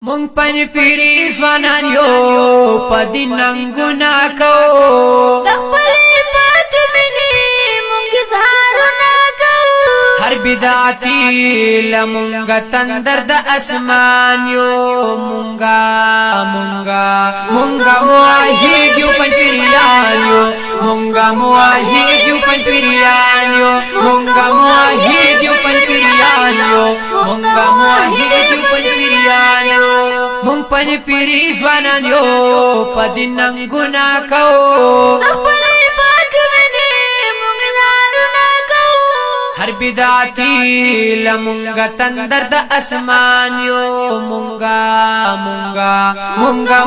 مونږ پن پیری ځوانان یو پدې ننګونه کو د خپل پاک منی مونږ زهارونه کو هر بدعتي لمونږ تندر د اسمان یو مونږه موحد یو پن پیریان یو مونږه موحد یو پن پیریان یو مونږه موحد یو پن پیریان یو مونږه موحد یو پن پیریان یو مونږ پن پیری ځوانان یو پدې ننګونه کو خپل پاک منی مونږ زهارونه کو هر بدعتي لمونږ تندر د اسمان یو مونږه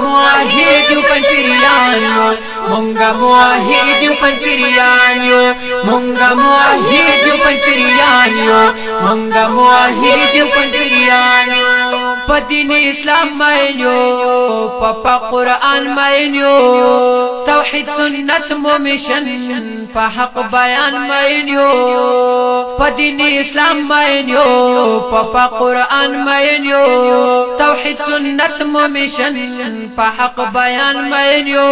موحد یو پن پیریان یو مونږه موحد یو پن پیریان یو مونږه موحد یو پن پیریان یو مونږه موحد یو پن پیریان یو پدین اسلام مینو پپا قرآن مینو توحید سنت مومشن پا حق بیان مینو پدین اسلام مینو پپا قرآن مینو توحید سنت مومشن پا حق بیان مینو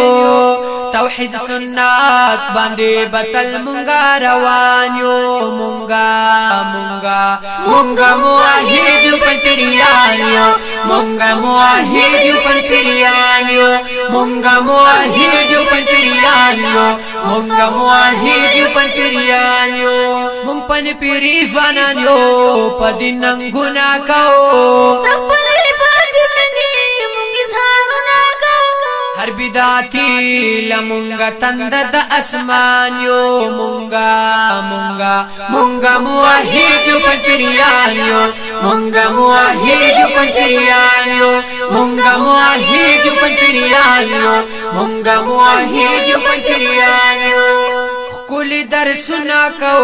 توحید سنت باندې بتل مونږه روان یو مونږه موحد یو پن پیریان یو مونږه موحد یو پن پیریان یو مونږه موحد یو پن پیریان یو مونږه موحد یو پن پیریان یو مونږ پن پیری ځوانان یو پدې ننګونه کو خپل پاک منی مونږ زهارونه کو هر بدعتي لمونږ تندر د اسمان یو مونږه موحد یو پن پیریان یو مونږه موحد یو پن پیریان یو مونږه موحد یو پن پیریان یو مونږه موحد یو پن پیریان یو کلی درسونه کو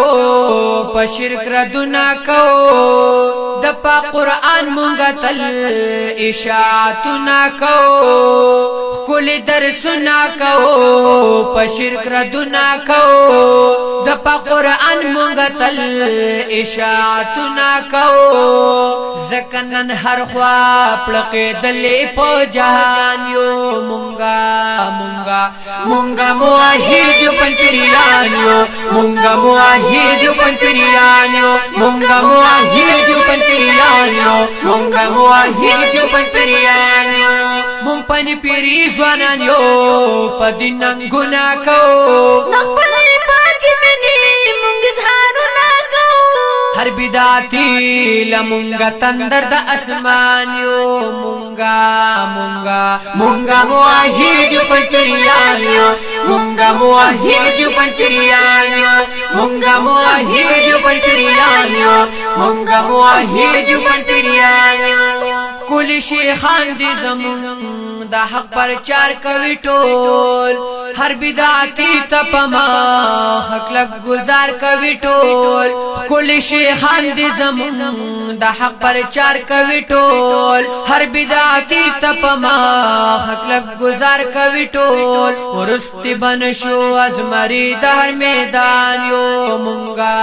په شرک ردونه کو د پاک قرآن مونږه تل اشاعتونه کو کلی درسونه کو په شرک ردونه کو د پاک قرآن مونږه تل اشاعتونه کو زکنن هر خوا پړقې دلې په جهان یو مونږه موحد یو پن پیریان یو مونږه موحد یو پن پیریان یو مونږه موحد یو پن پیریان یو مونږه موحد یو پن پیریان یو مونږ پن پیری ځوانان یو پدې ننګونه کو خپل پاک منی مونږ زهارونه کو هر بدعتي لمونږ تندر د اسمان یو مونږه موحد یو پن پیریان یو مونږه موحد یو پن پیریان یو مونږه موحد یو پن پیریان یو مونږه موحد یو پن پیریان یو کل شیخان دي زمون د حق پرچار کوي ټول هر بدعتي تپما حق لک گزار کوي ټول کل شیخان دي زمون د حق پرچار کوي ټول هر بدعتي تپما حق لک گزار کوي ټول ورستی بنشو ازمری د هر میدان یو مونږه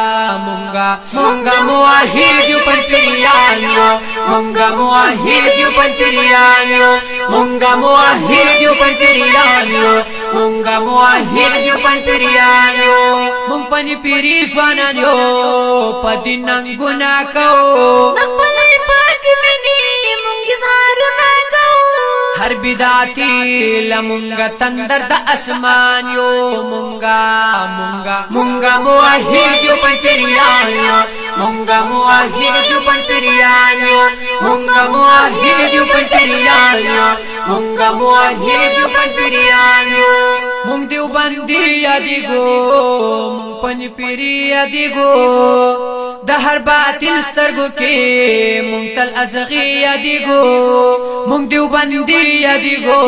موحد یو پن پیریان یو مونږه موحد یو پن پیریان یو مونږه موحد یو پن پیریان یو مونږه موحد یو پن پیریان یو مونږ پن پیری ځوانان یو پدې ننګونه کو خپل پاک منی مونږ زهارونه کو هر بدعتي لمونږ تندر د اسمان یو مونږه موحد یو پن پیریان یو مونږه موحد یو پن پیریان یو مونږه موحد یو پن پیریان یو مونږه موحد یو پن پیریان یو مونږ دیو باندې یادګو مونږ پن پیری یادګو د هر باطل سترګو کې مونږ تل ازغي یادګو مونږ دیو باندې یادګو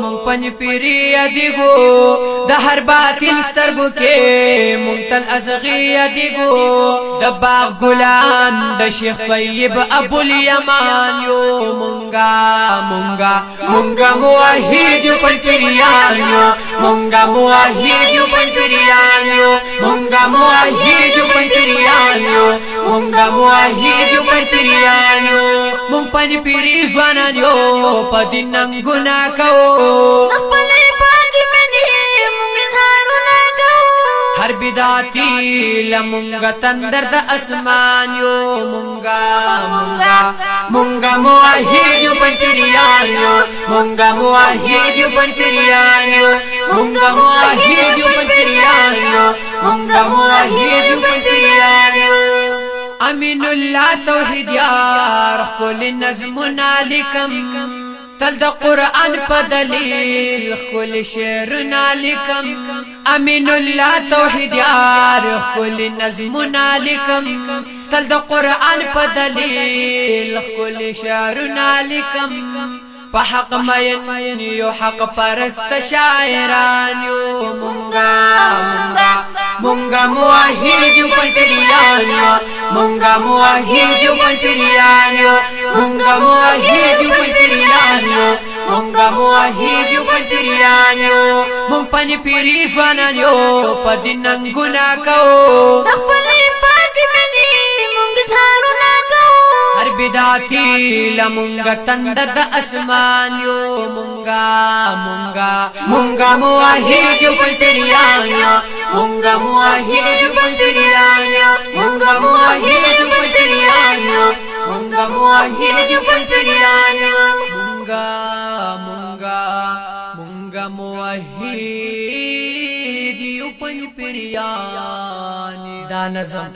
مونږ پن پیری یادګو د هر باطل سترګو کې مونږ تل ازغي یادګو د باغ ګلان د شیخ طیب ابو الیمان یو مونږه موحد یو پن پیریان یو مونږه موحد یو پن پیریان یو مونږه موحد یو پن پیریان یو مونږه موحد یو پنځپیریان یو مونږ پنځپیری ځوانان یو په دین ننګونه کوو خپلې پاکې مینې مونږ اظهارونه کوو هر بدعتي لمونږه تندر د اسمان یو مونږه موحد یو پنځپیریان یو مونږه موحد یو پنځپیریان یو مونږه موحد یو پنځپیریان یو مونږه موحد یو پنځپیریان یو امین الله توحید یار خپل نظمنا لیکم تل د قرآن په دلیل خپل شعرنا لیکم امین الله توحید یار خپل نظمنا لیکم تل د قرآن په دلیل خپل شعرنا لیکم په حق مین یو حق پرست شاعران یو مونږه موحد یو پنځپیریان یو مونږه موحد یو پنځپیریان یو مونږه موحد یو پنځپیریان یو مونږه موحد یو پنځپیریان یو مونږ پنځپیری ځوانان یو په دین ننګونه کوو خپلې پاکې مینې مونږ اظهارونه کوو هر بدعتي لمونږه تندر د اسمان یو مونږه موحد یو پنځپیریان یو مونږه موحد یو پنځپیریان یو مونږه موحد یو پنځپیریان یو مونږه موحد یو پنځپیریان یو مونږه موحد یو پنځپیریان دا نظم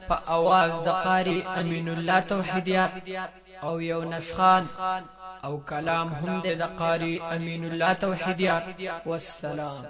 په आवाज د قاری امین الله توحیدیار او یو نسخان او کلام هم د قاری امین الله توحیدیار والسلام